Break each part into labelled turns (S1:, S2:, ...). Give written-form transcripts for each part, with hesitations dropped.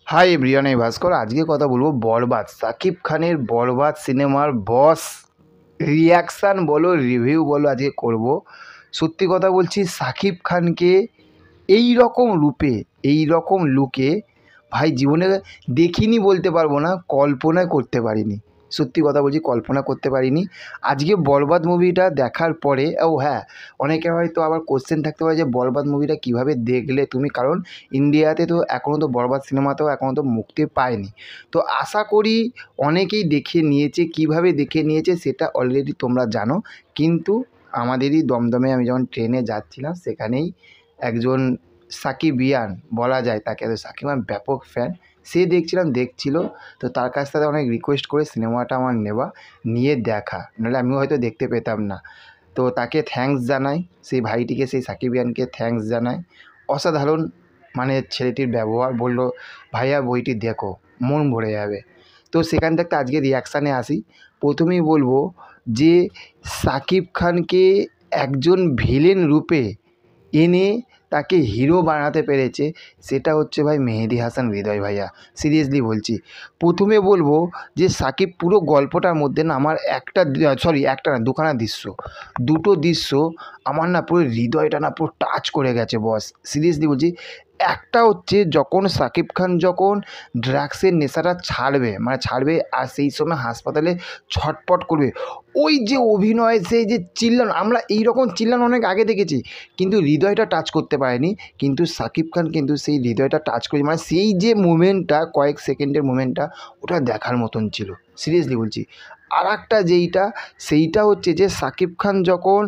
S1: Hi everyone, আমি ভাস্কর। আজকে কথা বলবো বরবাদ, সাকিব খানের বরবাদ সিনেমার বস রিয়াকশান বলো, রিভিউ বলো আজকে করব। সত্যি কথা বলছি, সাকিব খানকে এই রকম রূপে, এই রকম লুকে ভাই জীবনে দেখিনি বলতে পারবো না, কল্পনা করতে পারিনি। সত্যি কথা বলছি, কল্পনা করতে পারিনি। আজকে বরবাদ মুভিটা দেখার পরে, ও হ্যাঁ, অনেকে হয়তো আবার কোশ্চেন থাকতে পারে যে বরবাদ মুভিটা কীভাবে দেখলে তুমি, কারণ ইন্ডিয়াতে তো এখনও তো বরবাদ সিনেমাতেও এখনও তো মুক্তি পায়নি। তো আশা করি অনেকেই দেখে নিয়েছে, কিভাবে দেখে নিয়েছে সেটা অলরেডি তোমরা জানো। কিন্তু আমাদেরই দমদমে আমি যখন ট্রেনে যাচ্ছিলাম, সেখানেই একজন সাকিবিয়ান বলা যায় তাকে, তো সাকিব খান ব্যাপক ফ্যান, সে দেখছিল। তো তার কাছ থেকে অনেক রিকোয়েস্ট করে সিনেমাটা আমার নিয়ে দেখা, নাহলে আমিও হয়তো দেখতে পেতাম না। তো তাকে থ্যাঙ্কস জানাই, সেই ভাইটিকে, সেই সাকিবিয়ানকে থ্যাঙ্কস জানাই। অসাধারণ মানে ছেলেটির ব্যবহার, বলল ভাইয়া বইটি দেখো, মন ভরে যাবে। তো সেখান থেকে আজকে রিয়াকশানে আসি। প্রথমেই বলবো যে সাকিব খানকে একজন ভিলেন রূপে এনে তাকে হিরো বানাতে পেরেছে, সেটা হচ্ছে ভাই মেহেদী হাসান হৃদয় ভাইয়া। সিরিয়াসলি বলছি। প্রথমে বলবো যে সাকিব পুরো গল্পটার মধ্যে না আমার একটা না, দুখানা দৃশ্য, দুটো দৃশ্য আমার না পুরো হৃদয়টা না পুরো টাচ করে গেছে বস। সিরিয়াসলি বলছি। একটা হচ্ছে যখন সাকিব খান যখন ড্রাগসের নেশাটা ছাড়বে আর সেই সময় হাসপাতালে ছটপট করবে, ওই যে অভিনয়, সেই যে চিল্লানো, আমরা এই রকম চিল্লানো অনেক আগে দেখেছি কিন্তু হৃদয়টা টাচ করতে পারেনি। কিন্তু সাকিব খান কিন্তু সেই হৃদয়টা টাচ করেছে, মানে সেই যে মুমেন্টটা, কয়েক সেকেন্ডের মুমেন্টটা, ওটা দেখার মতন ছিল। সিরিয়াসলি বলছি। আর একটা সেইটা হচ্ছে যে সাকিব খান যখন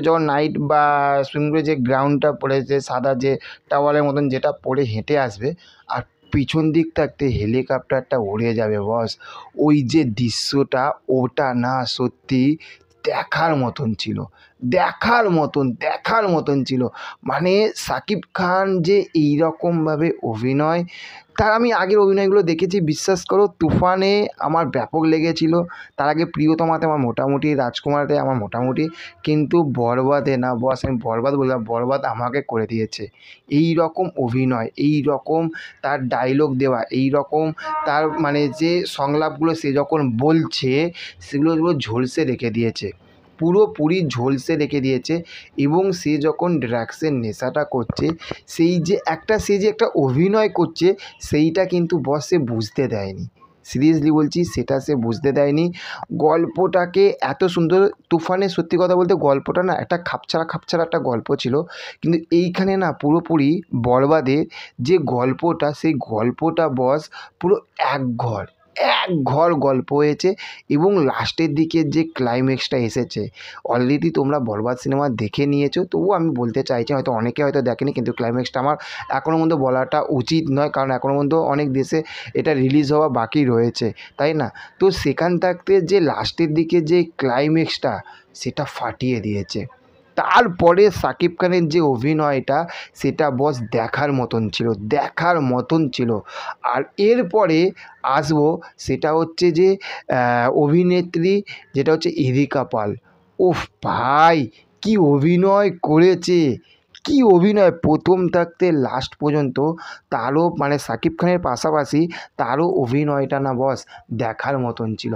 S1: যখন নাইট বা সুইমিং পুলে যে গ্রাউন্ডটা পড়েছে, সাদা যে টাওয়ালের মতন যেটা পরে হেঁটে আসবে, আর পিছন দিক থাকতে হেলিকপ্টারটা উড়ে যাবে বস, ওই যে দৃশ্যটা, ওটা না সত্যি দেখার মতন ছিল। মানে সাকিব খান যে এইরকমভাবে অভিনয়, তার আমি আগের অভিনয়গুলো দেখেছি, বিশ্বাস করো। তুফানে আমার ব্যাপক লেগেছিল, তার আগে প্রিয়তমাতে আমার মোটামুটি, রাজকুমারতে আমার মোটামুটি, কিন্তু বরবাদে না বস, আমি বরবাদ বললাম, বরবাদ আমাকে করে দিয়েছে। এই রকম অভিনয়, এই রকম তার ডায়লগ দেওয়া, এই রকম তার মানে যে সংলাপগুলো সে যখন বলছে, সেগুলো ঝলসে রেখে দিয়েছে, পুরোপুরি ঝলসে রেখে দিয়েছে। এবং সে যখন ড্রাগসের নেশাটা করছে, সে যে একটা অভিনয় করছে, সেইটা কিন্তু বস সে বুঝতে দেয়নি। সিরিয়াসলি বলছি, সেটা সে বুঝতে দেয়নি। গল্পটাকে এত সুন্দর, তুফানে সত্যি কথা বলতে গল্পটা না একটা খাপছাড়া একটা গল্প ছিল, কিন্তু এইখানে না পুরোপুরি বরবাদে যে গল্পটা, সেই গল্পটা বস পুরো এক ঘর গল্প হয়েছে। এবং লাস্টের দিকে যে ক্লাইম্যাক্সটা এসেছে, অলরেডি তোমরা বরবাদ সিনেমা দেখে নিয়েছো, তবুও আমি বলতে চাইছি, হয়তো অনেকে হয়তো দেখেনি, কিন্তু ক্লাইম্যাক্সটা আমার এখনও পর্যন্ত বলাটা উচিত নয়, কারণ এখনও পর্যন্ত অনেক দেশে এটা রিলিজ হওয়া বাকি রয়েছে, তাই না? তো সেখান থাকতে যে লাস্টের দিকে যে ক্লাইম্যাক্সটা, সেটা ফাটিয়ে দিয়েছে। তারপরে সাকিব খানের যে অভিনয়টা, সেটা বস দেখার মতন ছিল। আর এরপরে আসবো, সেটা হচ্ছে যে অভিনেত্রী, যেটা হচ্ছে ইরিকা পাল। ওফ ভাই, কি অভিনয় করেছে, কি অভিনয় প্রথম থাকতে লাস্ট পর্যন্ত। তারও মানে সাকিব খানের পাশাপাশি তারও অভিনয়টা না বস দেখার মতন ছিল,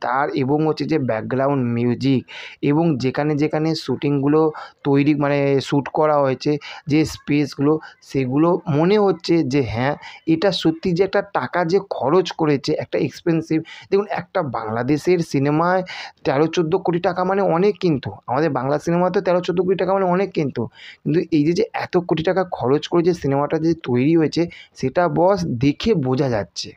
S1: তার এবং হচ্ছে যে ব্যাকগ্রাউন্ড মিউজিক, এবং যেখানে শ্যুটিংগুলো তৈরি মানে শ্যুট করা হয়েছে, যে স্পেসগুলো, সেগুলো মনে হচ্ছে যে হ্যাঁ, এটা সত্যি যে একটা টাকা যে খরচ করেছে, একটা এক্সপেন্সিভ। দেখুন, একটা বাংলাদেশের সিনেমায় 13-14 কোটি টাকা মানে অনেক, কিন্তু আমাদের বাংলা সিনেমাতে 13-14 কোটি টাকা মানে অনেক, কিন্তু এই যে এত কোটি টাকা খরচ করে যে সিনেমাটা যে তৈরি হয়েছে, সেটা বস দেখে বোঝা যাচ্ছে,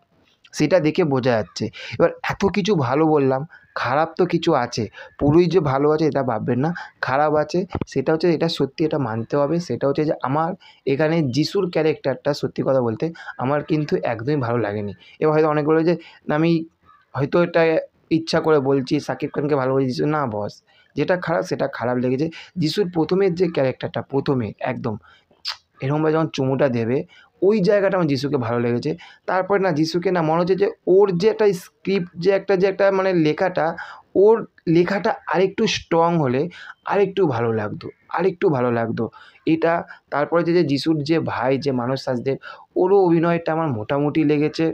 S1: এবার এত কিছু ভালো বললাম, খারাপ তো কিছু আছে, পুরোই যে ভালো আছে এটা ভাববেন না, খারাপ আছে। সেটা হচ্ছে, এটা সত্যি, এটা মানতে হবে, সেটা হচ্ছে যে আমার এখানে যিশুর ক্যারেক্টারটা সত্যি কথা বলতে আমার কিন্তু একদমই ভালো লাগেনি। এবার হয়তো অনেক বলে যে না, আমি হয়তো এটা ইচ্ছা করে বলছি, সাকিব খানকে ভালোবাসি যিশু, না বস, যেটা খারাপ সেটা খারাপ লেগেছে। যিশুর প্রথমের যে ক্যারেক্টারটা, প্রথমে একদম এরকমভাবে যখন চুমুটা দেবে, ওই জায়গাটা আমার যিশুকে ভালো লেগেছে। তারপরে না যিশুকে না মনে হচ্ছে যে ওর যে একটা স্ক্রিপ্ট, যে একটা মানে লেখাটা, ওর লেখাটা আরেকটু স্ট্রং হলে আরেকটু ভালো লাগতো এটা। তারপরে যে যিশুর যে ভাই যে মানস সাজদেব, ওরও অভিনয়টা আমার মোটামুটি লেগেছে।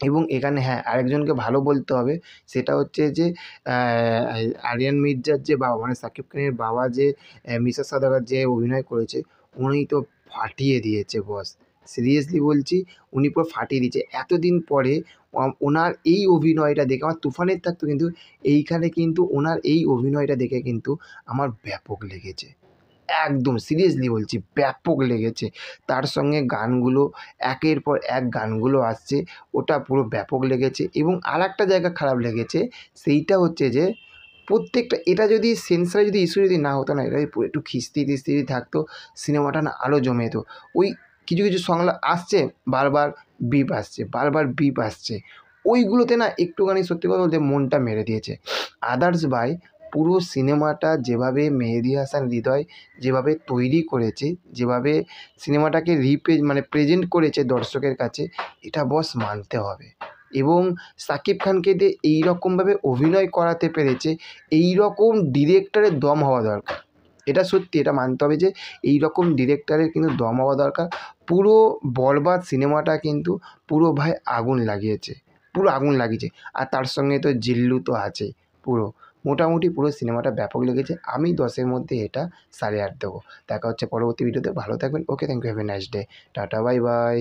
S1: এবং এখানে হ্যাঁ, আরেকজনকে ভালো বলতে হবে, সেটা হচ্ছে যে আরিয়ান মির্জার যে বাবা, মানে শাকিব খানের বাবা যে মিশা সওদাগর যে অভিনয় করেছে, উনি তো ফাটিয়ে দিয়েছে বস। সিরিয়াসলি বলছি, উনি পুরো ফাটিয়ে দিয়েছে। এতদিন পরে ওনার এই অভিনয়টা দেখে আমার তুফানের থাকতো, কিন্তু এইখানে কিন্তু ওনার এই অভিনয়টা দেখে কিন্তু আমার ব্যাপক লেগেছে। একদম সিরিয়াসলি বলছি, ব্যাপক লেগেছে। তার সঙ্গে গানগুলো, একের পর এক গানগুলো আসছে, ওটা পুরো ব্যাপক লেগেছে। এবং আরেকটা জায়গা খারাপ লেগেছে, সেইটা হচ্ছে যে প্রত্যেকটা, এটা যদি সেন্সরে যদি ইস্যু যদি না হতো না, এটা পুরো একটু খিস্তি টিস্তি থাকতো, সিনেমাটা না আরও জমে যেত। ওই কিছু কিছু সং আসছে, বারবার বিপ আসছে, ওইগুলোতে না একটুখানি সত্যি কথা বলতে মনটা মেরে দিয়েছে। আদার্স ভাই, পুরো সিনেমাটা যেভাবে মেহেদী হাসান হৃদয় যেভাবে তৈরি করেছে, যেভাবে সিনেমাটাকে মানে প্রেজেন্ট করেছে দর্শকের কাছে, এটা বস মানতে হবে। এবং শাকিব খানকে দিয়ে এই রকমভাবে অভিনয় করাতে পেরেছে, এই রকম ডিরেক্টরের দম হওয়া দরকার। এটা সত্যি, এটা মানতে হবে যে এই রকম ডিরেক্টরের কিন্তু দম হওয়া দরকার। পুরো বরবাদ সিনেমাটা কিন্তু পুরো ভাই আগুন লাগিয়েছে, পুরো আগুন লাগিয়েছে। আর তার সঙ্গে তো জিল্লু তো আছেই। পুরো মোটামুটি পুরো সিনেমাটা ব্যাপক লেগেছে। আমি 10-এর মধ্যে এটা 8.5 দেবো। দেখা হচ্ছে পরবর্তী ভিডিওতে। ভালো থাকবেন। Okay, thank you, have a nice day. Tata, bye by.